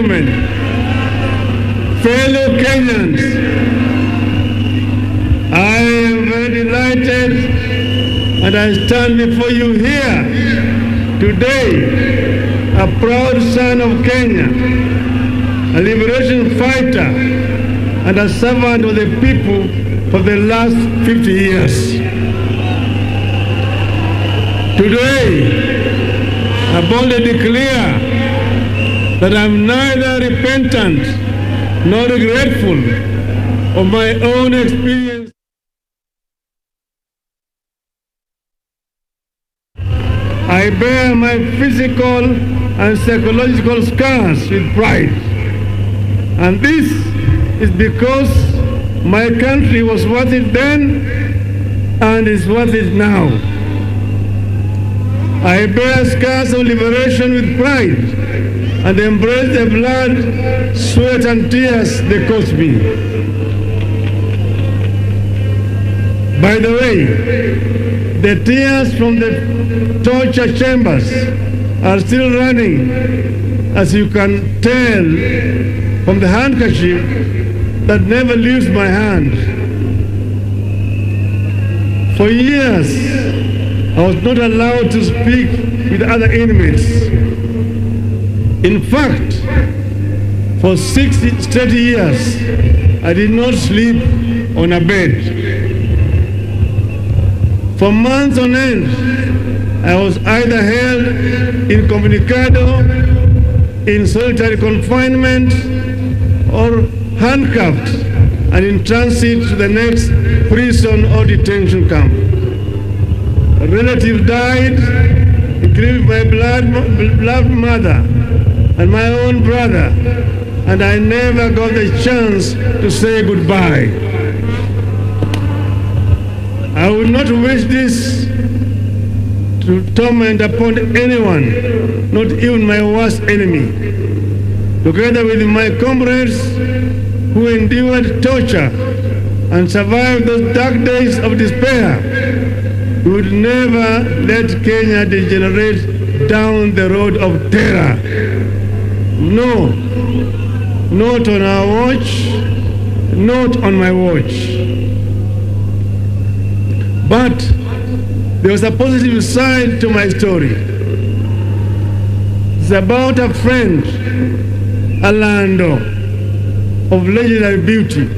gentlemen, fellow Kenyans, I am very delighted and I stand before you here today, a proud son of Kenya, a liberation fighter and a servant of the people for the last 50 years. Today, I boldly declare that I am neither repentant nor regretful of my own experience. I bear my physical and psychological scars with pride. And this is because my country was worth it then and is worth it now. I bear scars of liberation with pride and embrace the blood, sweat, and tears they cost me. By the way, the tears from the torture chambers are still running, as you can tell from the handkerchief that never leaves my hand. For years, I was not allowed to speak with other inmates. In fact, for 60 straight years, I did not sleep on a bed. For months on end, I was either held incommunicado, in solitary confinement, or handcuffed and in transit to the next prison or detention camp. A relative died, including my beloved mother and my own brother, and I never got the chance to say goodbye. I would not wish this to torment upon anyone, not even my worst enemy. Together with my comrades who endured torture and survived those dark days of despair, we would never let Kenya degenerate down the road of terror. No, not on our watch, not on my watch. But there was a positive side to my story. It's about a friend, Alando, of legendary beauty,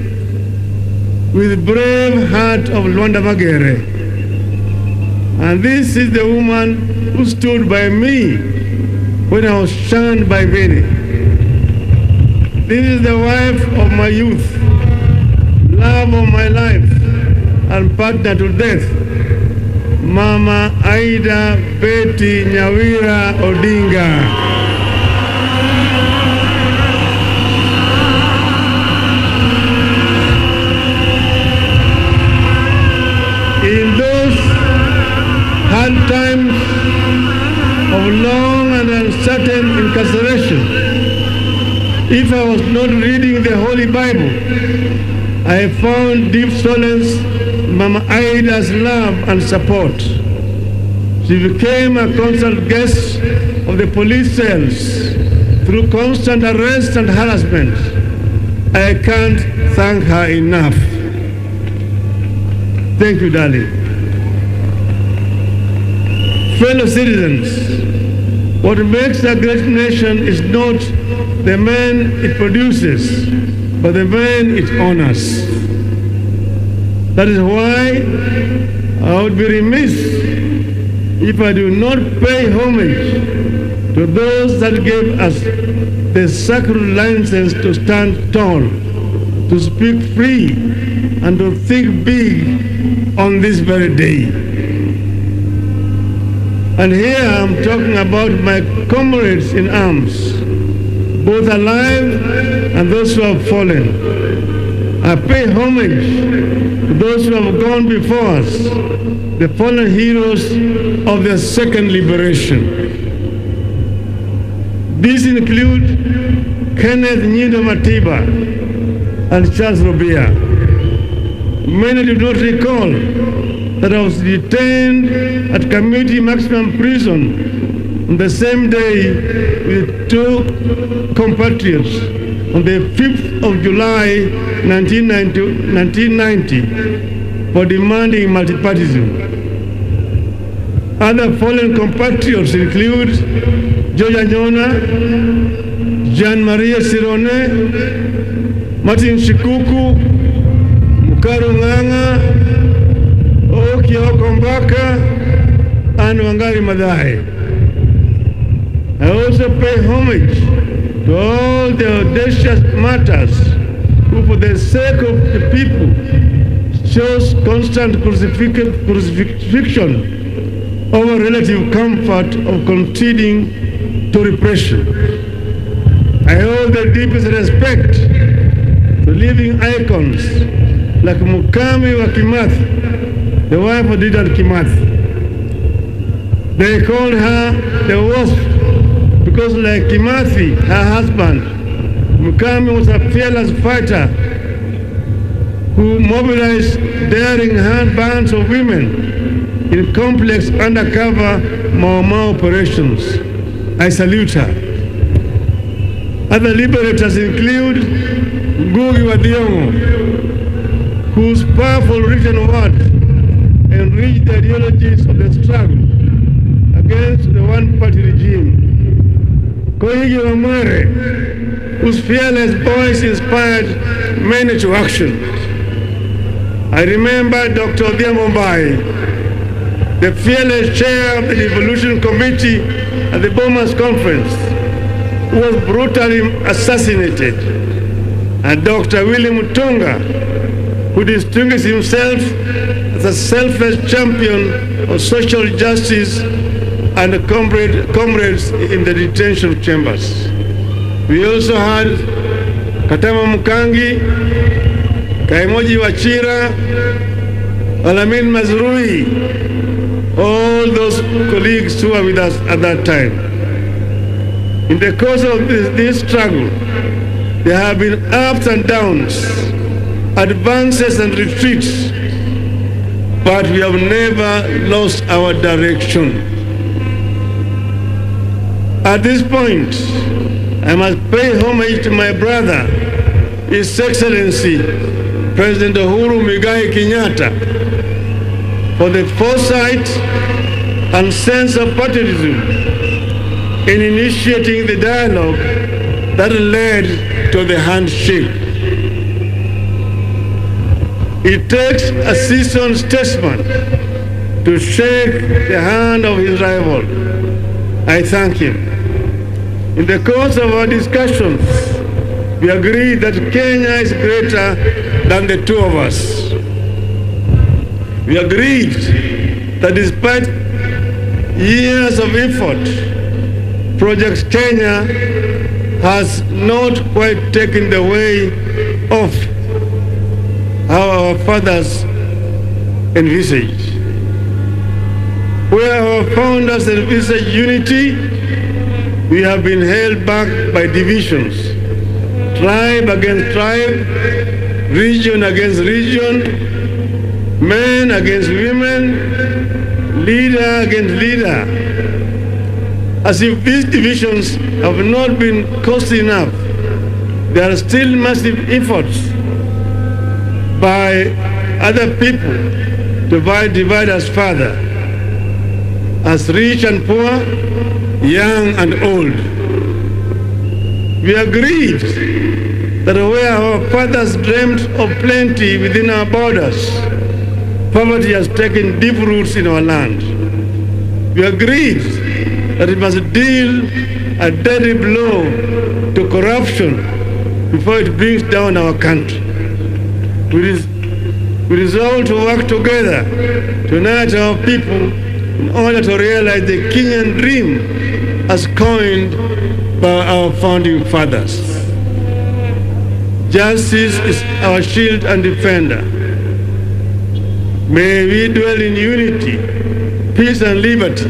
with brave heart of Luanda Magere. And this is the woman who stood by me when I was shunned by many. This is the wife of my youth, love of my life, and partner to death, Mama Aida Betty Nyawira Odinga. In those hard times of long and uncertain incarceration, if I was not reading the Holy Bible, I found deep solace in Mama Aida's love and support. She became a constant guest of the police cells through constant arrest and harassment. I can't thank her enough. Thank you, darling. Fellow citizens, what makes a great nation is not the men it produces, but the men it honors. That is why I would be remiss if I do not pay homage to those that gave us the sacred license to stand tall, to speak free, and to think big on this very day. And here I'm talking about my comrades in arms, both alive and those who have fallen. I pay homage to those who have gone before us, the fallen heroes of the second liberation. These include Kenneth Nyindo Matiba and Charles Robia. Many do not recall that I was detained at Community Maximum Prison on the same day with two compatriots on the 5th of July 1990 for demanding multipartyism. Other fallen compatriots include George Anyona, Jean Maria Sirone, Martin Shikuku, Mukaru Nganga, Oki Okombaka, and Wangari Maathai. I also pay homage to all the audacious martyrs who, for the sake of the people, chose constant crucifixion over relative comfort of conceding to repression. I hold the deepest respect to living icons like Mukami wa Kimathi, the wife of Dedan Kimathi. They called her the wasp because, like Kimathi, her husband, Mukami was a fearless fighter who mobilized daring bands of women in complex undercover Mau Mau operations. I salute her. Other liberators include Ngugi wa Thiong'o, whose powerful written words enriched the ideologies of the struggle against the one-party regime. Koigi wa Mwere, whose fearless voice inspired many to action. I remember Dr. Odinga, the fearless chair of the Devolution Committee at the Bomas Conference, who was brutally assassinated, and Dr. William Mutunga, who distinguished himself as a selfless champion of social justice and comrades in the detention chambers. We also had Katama Mukangi, Kaimoji Wachira, Alamin Mazrui, all those colleagues who were with us at that time. In the course of this struggle, there have been ups and downs, advances and retreats, but we have never lost our direction. At this point, I must pay homage to my brother, His Excellency, President Uhuru Muigai Kenyatta, for the foresight and sense of patriotism in initiating the dialogue that led to the handshake. It takes a seasoned statesman to shake the hand of his rival. I thank him. In the course of our discussions, we agreed that Kenya is greater than the two of us. We agreed that despite years of effort, Project Kenya has not quite taken the way of how our fathers envisaged. Where our founders envisaged unity, we have been held back by divisions, tribe against tribe, region against region, men against women, leader against leader. As if these divisions have not been costly enough, there are still massive efforts by other people to divide us further, as rich and poor, young and old. We agreed that where our fathers dreamed of plenty within our borders, poverty has taken deep roots in our land. We agreed that we must deal a deadly blow to corruption before it brings down our country. We resolved to work together to unite our people in order to realize the Kenyan dream as coined by our founding fathers. Justice is our shield and defender. May we dwell in unity, peace and liberty,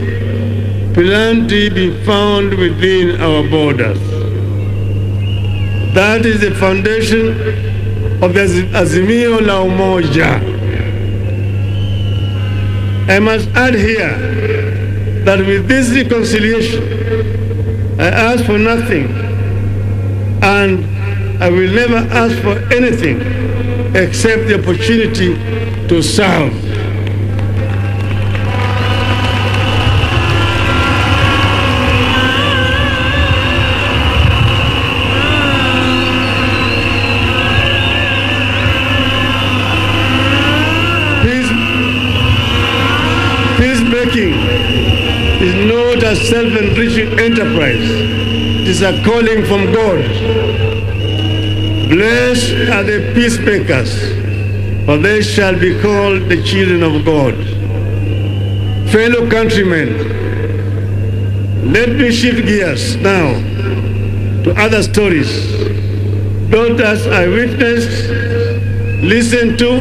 plenty be found within our borders. That is the foundation of the Azimio la Umoja. I must add here that with this reconciliation, I ask for nothing, and I will never ask for anything except the opportunity to serve. Peacemaking is not a self-enriching enterprise. It is a calling from God. Blessed are the peacemakers, for they shall be called the children of God. Fellow countrymen, let me shift gears now to other stories. Those that I witnessed, listened to,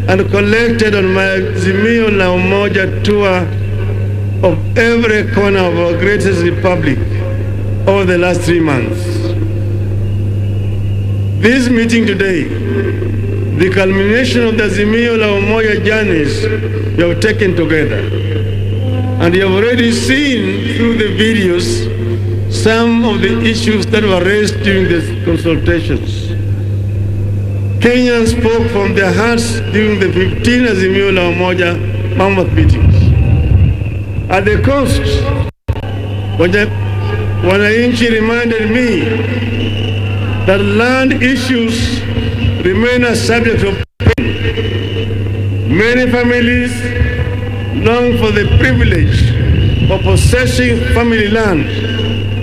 and collected on my Azimio la Umoja tour of every corner of our greatest republic over the last 3 months. This meeting today, the culmination of the Azimio la Umoja journeys we have taken together. And you have already seen through the videos some of the issues that were raised during the consultations. Kenyans spoke from their hearts during the 15 Azimio la Umoja mammoth meetings. At the coast, wananchi reminded me that land issues remain a subject of pain. Many families long for the privilege of possessing family land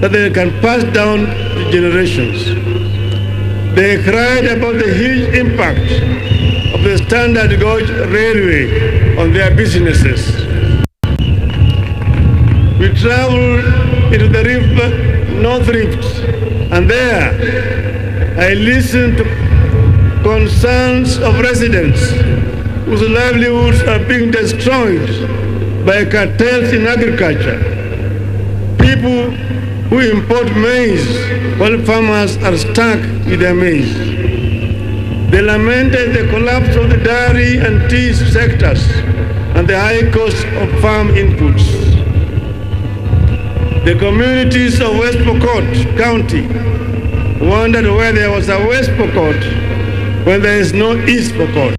that they can pass down to generations. They cried about the huge impact of the standard gauge railway on their businesses. We traveled into the North Rift, and there I listened to concerns of residents whose livelihoods are being destroyed by cartels in agriculture. People who import maize while farmers are stuck with their maize. They lamented the collapse of the dairy and tea sectors and the high cost of farm inputs. The communities of West Pokot County wondered where there was a West Pokot when there is no East Pokot.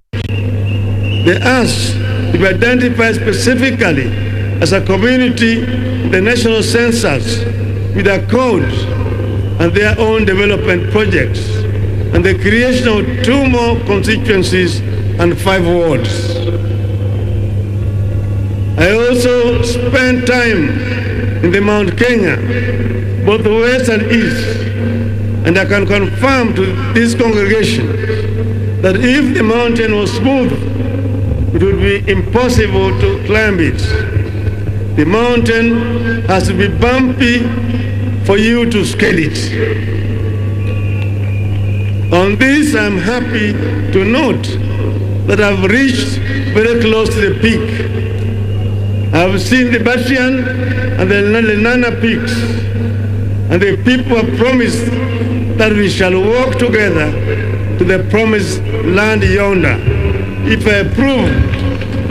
They asked to be identified specifically as a community in the national census with a code and their own development projects, and the creation of 2 more constituencies and 5 wards. I also spent time in the Mount Kenya, both west and east, and I can confirm to this congregation that if the mountain was smooth, it would be impossible to climb it. The mountain has to be bumpy for you to scale it. On this, I'm happy to note that I've reached very close to the peak. I've seen the Batian and the Lenana peaks, and the people have promised that we shall walk together to the promised land yonder, if I prove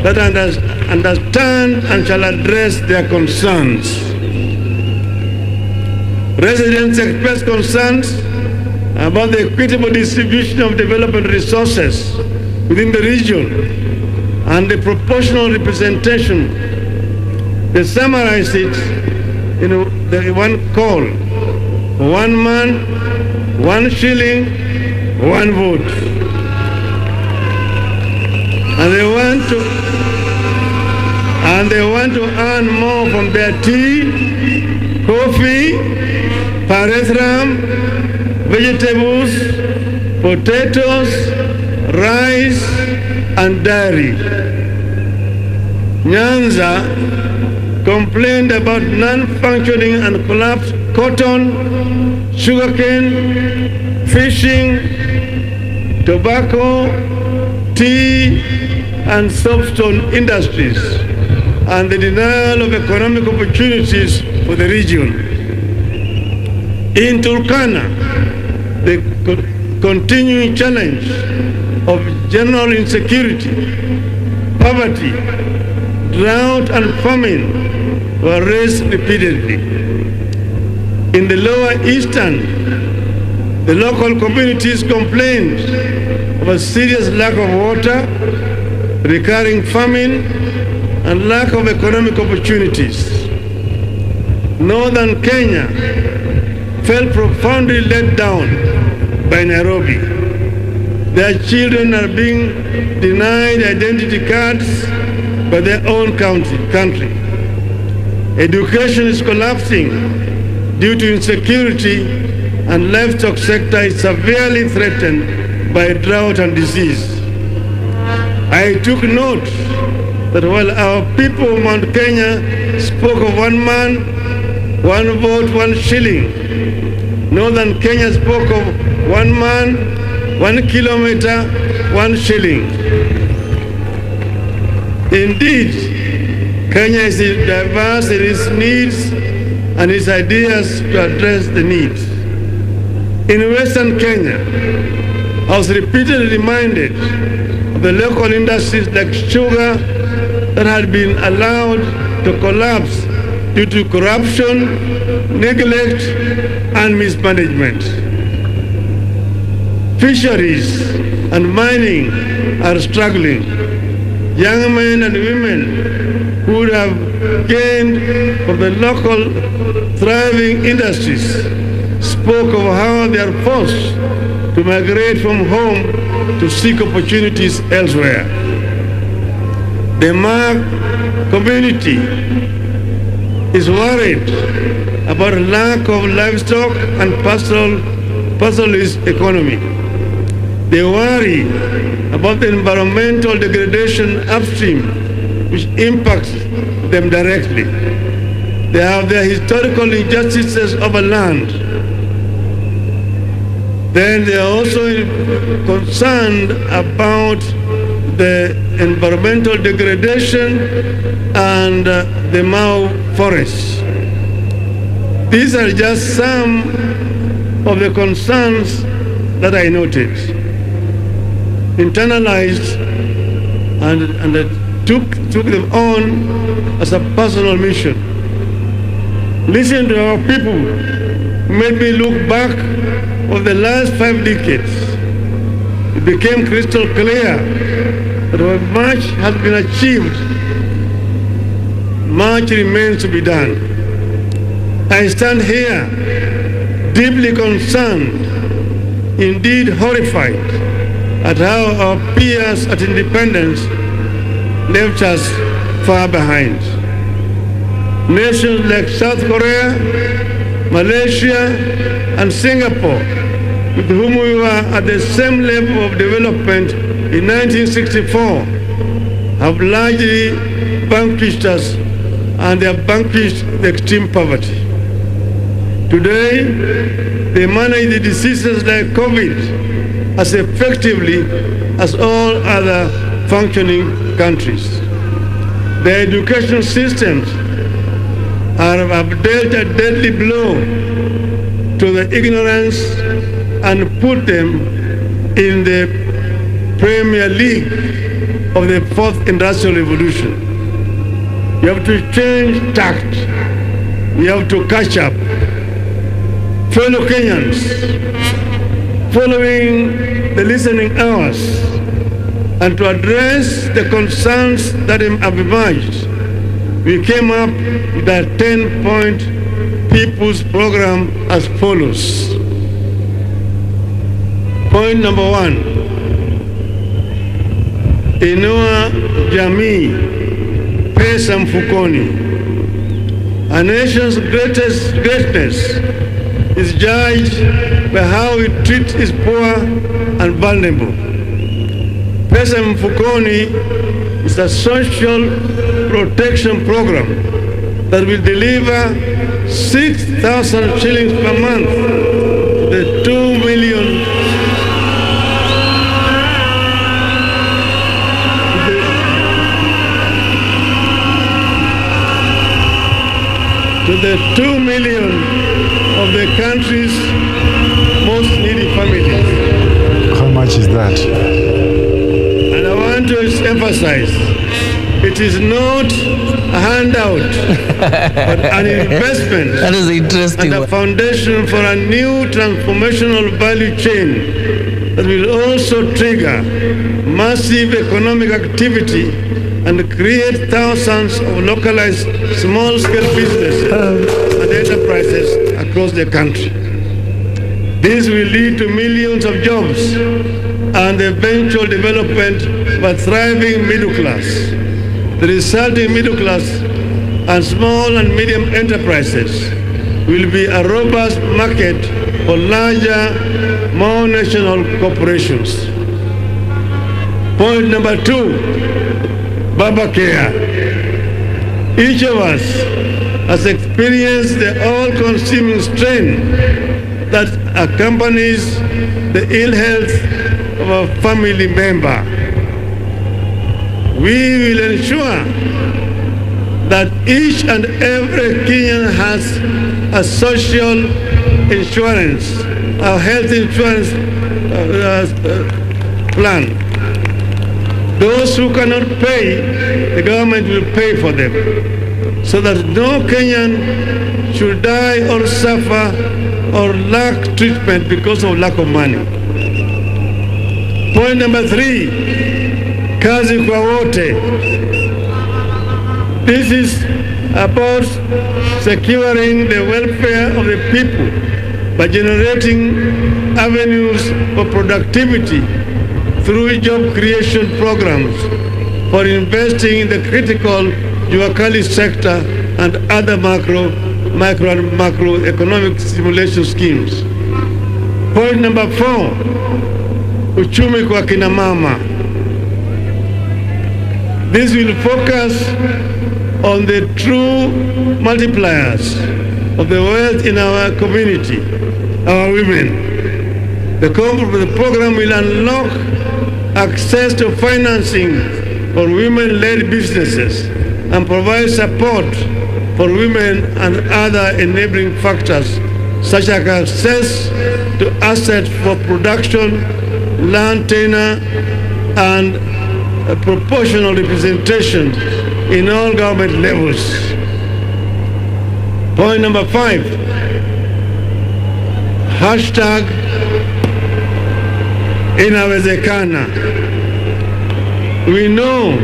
that I understand and shall address their concerns. Residents express concerns about the equitable distribution of development resources within the region and the proportional representation. They summarize it in the one call: 1 man, 1 shilling, 1 vote. And they want to earn more from their tea, coffee, parethram, vegetables, potatoes, rice, and dairy. Nyanza complained about non-functioning and collapsed cotton, sugarcane, fishing, tobacco, tea, and soapstone industries, and the denial of economic opportunities for the region. In Turkana, the continuing challenge of general insecurity, poverty, drought, and famine were raised repeatedly. In the lower eastern, the local communities complained of a serious lack of water, recurring famine, and lack of economic opportunities. Northern Kenya felt profoundly let down by Nairobi. Their children are being denied identity cards by their own country. Education is collapsing due to insecurity, and livestock sector is severely threatened by drought and disease. I took note that while our people of Mount Kenya spoke of one man, one vote, one shilling, Northern Kenya spoke of one man, 1 kilometer, 1 shilling. Indeed, Kenya is diverse in its needs and its ideas to address the needs. In Western Kenya, I was repeatedly reminded of the local industries like sugar that had been allowed to collapse due to corruption, neglect, and mismanagement. Fisheries and mining are struggling. Young men and women who would have gained from the local thriving industries spoke of how they are forced to migrate from home to seek opportunities elsewhere. The Mark community is worried about lack of livestock and pastoralist economy. They worry about the environmental degradation upstream, which impacts them directly. They have their historical injustices over land. Then they are also concerned about the environmental degradation and the Mau forests. These are just some of the concerns that I noted, internalized, and took them on as a personal mission. Listening to our people made me look back over the last 5 decades. It became crystal clear that while much has been achieved, much remains to be done. I stand here deeply concerned, indeed horrified, at how our peers at independence left us far behind. Nations like South Korea, Malaysia, and Singapore, with whom we were at the same level of development in 1964, have largely vanquished us, and they have vanquished the extreme poverty. Today, they manage the diseases like COVID as effectively as all other functioning countries. Their education systems have dealt a deadly blow to the ignorance and put them in the Premier League of the 4th Industrial Revolution. You have to change tact. We have to catch up. Fellow Kenyans, following the listening hours and to address the concerns that have emerged, we came up with a 10-point people's program as follows. Point number 1, inua jamii, pesa mfukoni. A nation's greatness is judged by how it treats its poor and vulnerable. Pesa mfukoni is a social protection program that will deliver 6,000 shillings per month to the 2 million of the country's most needy families. How much is that? And I want to emphasize It is not a handout, but an investment. That is interesting. And a foundation for a new transformational value chain that will also trigger massive economic activity and create thousands of localized small-scale businesses and enterprises across the country. This will lead to millions of jobs and the eventual development of a thriving middle class. The resulting middle class and small and medium enterprises will be a robust market for larger, more national corporations. Point number 2, Baba Care. Each of us has experienced the all-consuming strain that accompanies the ill health of a family member. We will ensure that each and every Kenyan has a social insurance, a health insurance plan. Those who cannot pay, the government will pay for them, so that no Kenyan should die or suffer or lack treatment because of lack of money. Point number 3, kazi kwa wote. This is about securing the welfare of the people by generating avenues for productivity through job creation programs, for investing in the critical Juakali sector and other micro and macroeconomic stimulation schemes. Point number 4, uchumi kwa kina mama. This will focus on the true multipliers of the wealth in our community, our women. The program will unlock access to financing for women-led businesses and provide support for women and other enabling factors such as access to assets for production, land tenure, and proportional representation in all government levels. Point number 5, hashtag inawezekana. We know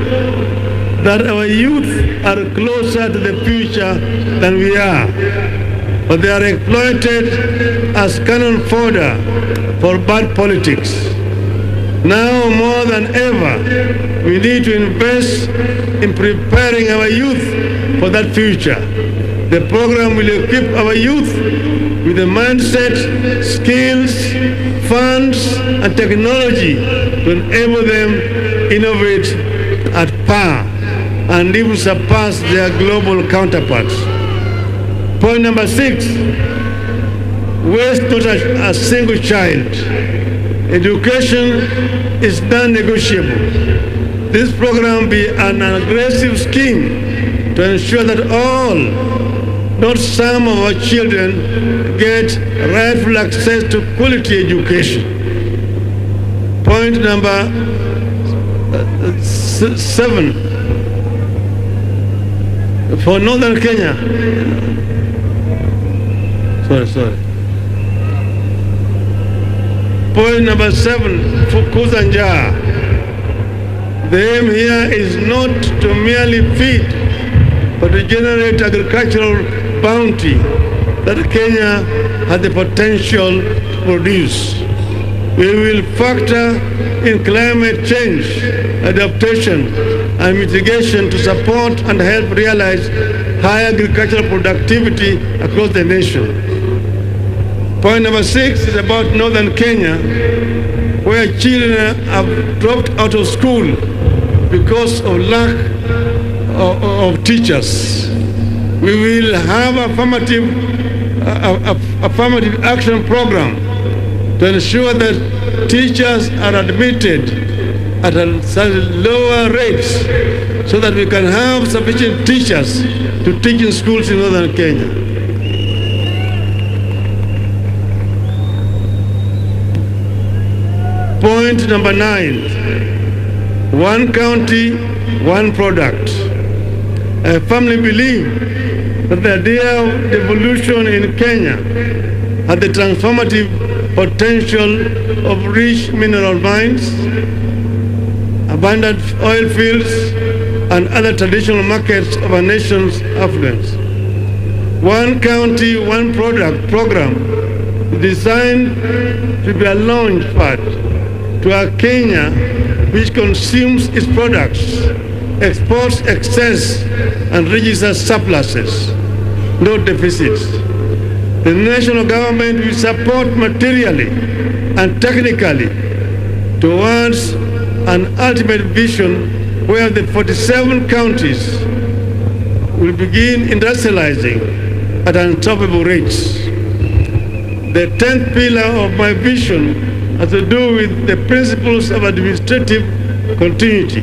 that our youth are closer to the future than we are, but they are exploited as cannon fodder for bad politics. Now more than ever, we need to invest in preparing our youth for that future. The program will equip our youth with the mindset, skills, funds, and technology to enable them innovate at par and even surpass their global counterparts. Point number 6, waste not a single child. Education is non-negotiable. This program will be an aggressive scheme to ensure that all, not some of our children, get rightful access to quality education. Point number 7, for Northern Kenya. Sorry. Point number 7, fukuza njaa. The aim here is not to merely feed, but to generate agricultural bounty that Kenya has the potential to produce. We will factor in climate change, adaptation, and mitigation to support and help realize high agricultural productivity across the nation. Point number 6 is about Northern Kenya, where children have dropped out of school because of lack of teachers. We will have affirmative action program to ensure that teachers are admitted at a lower rates so that we can have sufficient teachers to teach in schools in Northern Kenya. Point number 9, one county, one product. I firmly believe that the idea of devolution in Kenya has the transformative potential of rich mineral mines, abundant oil fields, and other traditional markets of our nation's affluence. One county, one product program designed to be a launch pad to a Kenya which consumes its products, exports excess, and registers surpluses, no deficits. The national government will support materially and technically towards an ultimate vision where the 47 counties will begin industrializing at unstoppable rates. The 10th pillar of my vision has to do with the principles of administrative continuity.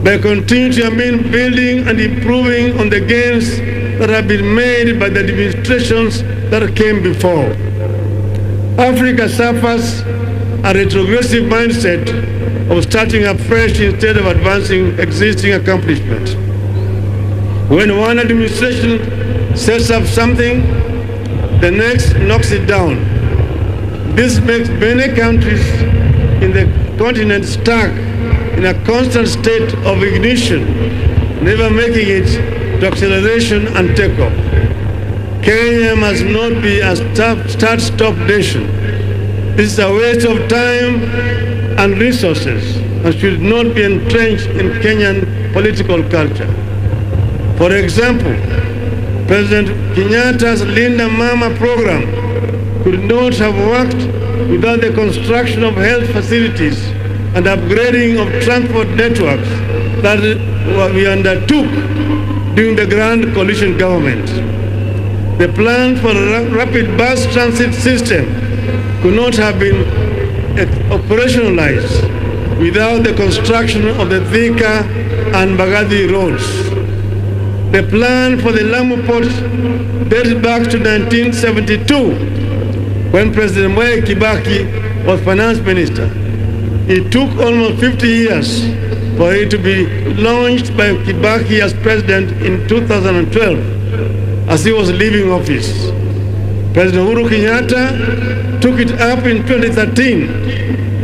By continuity, I mean building and improving on the gains that have been made by the administrations that came before. Africa suffers a retrogressive mindset of starting afresh instead of advancing existing accomplishments. When one administration sets up something, the next knocks it down. This makes many countries in the continent stuck in a constant state of ignition, never making it to acceleration and takeoff. Kenya must not be a start-stop nation. This is a waste of time and resources and should not be entrenched in Kenyan political culture. For example, President Kenyatta's Linda Mama program could not have worked without the construction of health facilities and upgrading of transport networks that we undertook during the Grand Coalition government. The plan for a rapid bus transit system could not have been operationalized without the construction of the Thika and Mbagathi roads. The plan for the Lamu port dates back to 1972 when President Mwai Kibaki was finance minister. It took almost 50 years for it to be launched by Kibaki as president in 2012 as he was leaving office. President Uhuru Kenyatta took it up in 2013,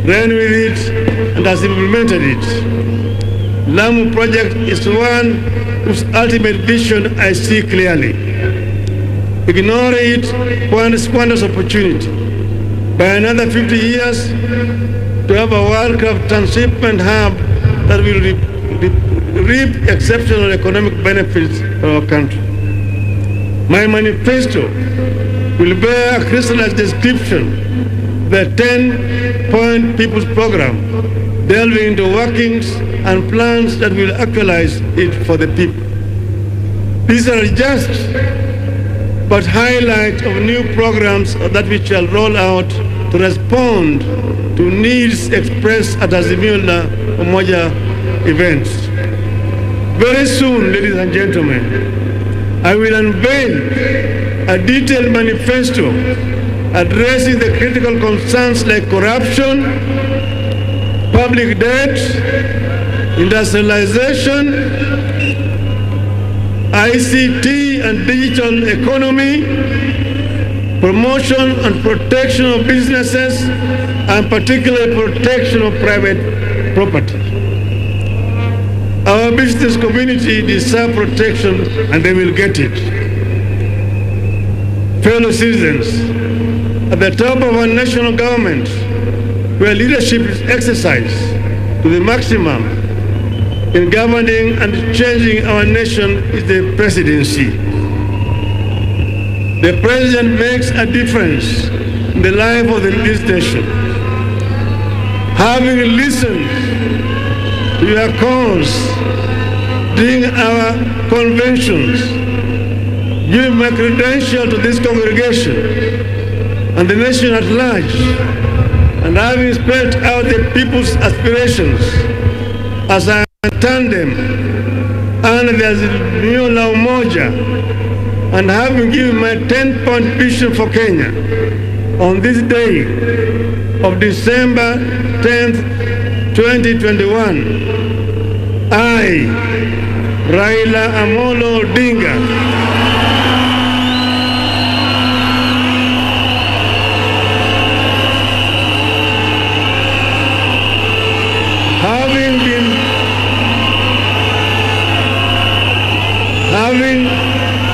ran with it, and has implemented it. Lamu project is one whose ultimate vision I see clearly. Ignoring it squanders opportunity. By another 50 years, to have a world-class transshipment hub that will reap exceptional economic benefits for our country. My manifesto will bear a crystallized description of the 10-point People's Program, delving into workings and plans that will actualize it for the people. These are just but highlights of new programs that we shall roll out to respond to needs expressed at Azimio Umoja events. Very soon, ladies and gentlemen, I will unveil a detailed manifesto addressing the critical concerns like corruption, public debt, industrialization, ICT and digital economy, promotion and protection of businesses, and particularly protection of private property. Our business community deserves protection and they will get it. Fellow citizens, at the top of our national government, where leadership is exercised to the maximum in governing and changing our nation, is the presidency. The president makes a difference in the life of this nation. Having listened to your calls during our conventions, giving my credential to this congregation and the nation at large, and having spelled out the people's aspirations as I understand them, and there's Azimio Umoja, and having given my 10-point vision for Kenya on this day of December 10th, 2021, I, Raila Amolo Odinga,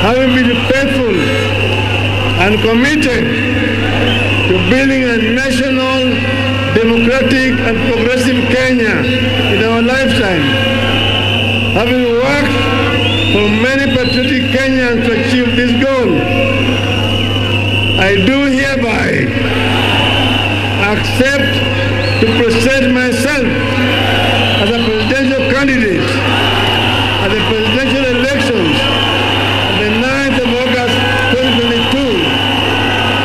having been faithful and committed to building a national, democratic and progressive Kenya in our lifetime, having worked for many patriotic Kenyans to achieve this goal, I do hereby accept to present myself as a presidential candidate at the presidential elections on the 9th of August 2022,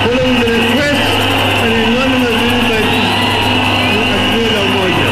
following the request and unanimous decision by Azimio Umoja.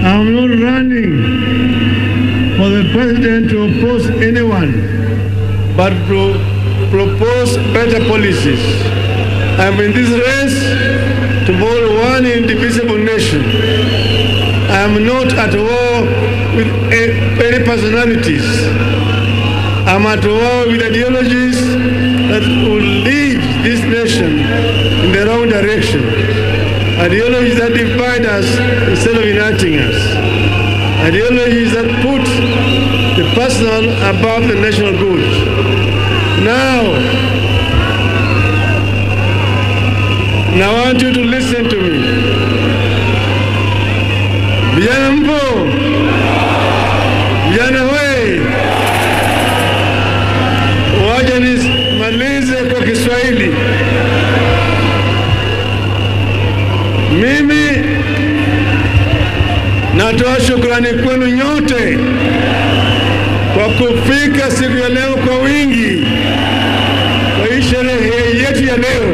I'm not running for the president to oppose anyone, but to propose better policies. I'm in this race to build one indivisible nation. I'm not at war with any personalities. I'm at war with ideologies that will lead this nation in the wrong direction. Ideologies that divide us instead of uniting us. Ideologies that put the personal above the national good. Now I want you to listen to me. Vijana mpo, vijana we, wacha nimalize kwa Kiswahili. Mimi natoa shukrani kwenu nyote kwa kufika siku ya leo kwa wingi kwa hii sherehe yetu ya leo.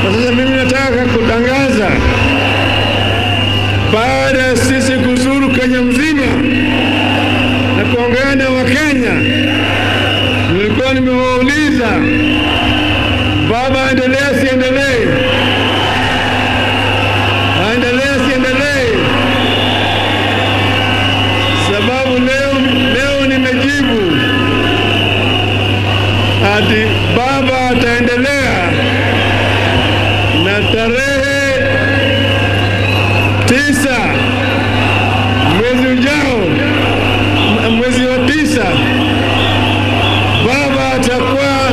Na sasa mimi nataka kutangaza, baada ya sisi kuzuru Kenya mzima na kuongea na Wakenya, nilikuwa nimewauliza, baba aendelee siendelee? Sababu leo nimejibu ati baba ataendelea, na tarehe 9 mwezi ujao, mwezi wa 9, baba atakuwa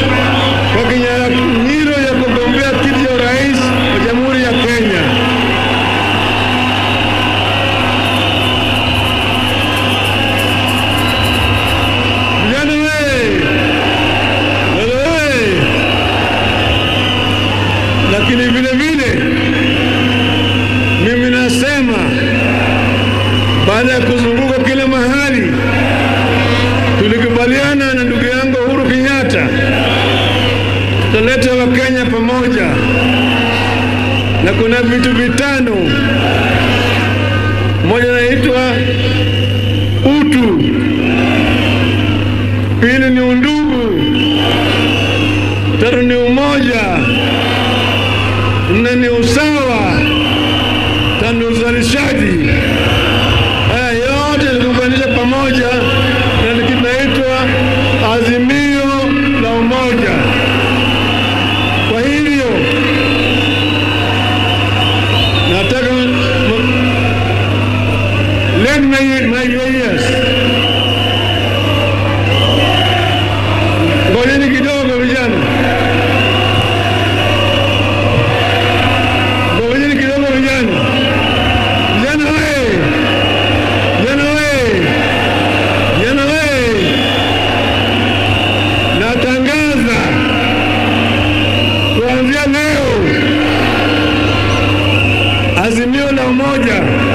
kwa kinyang'anyiro ya kugombea kiti cha urais wa Jamhuri ya Kenya. Lakini vile vile mimi nasema, baada ya kuzunguka kila mahali, tulikubaliana na ndugu yangu Uhuru Kenyatta tutaleta Wakenya pamoja, na kuna vitu vitano. Moja naitwa utu, pili ni undugu, tatu ni umoja, nne ni usawa, tano uzalishaji. Haya yote tuliunganisha pamoja na kinaitwa Azimio la Umoja. Kwa hivyo nataka let my years, ngojeni kidogo vijana. Umoja.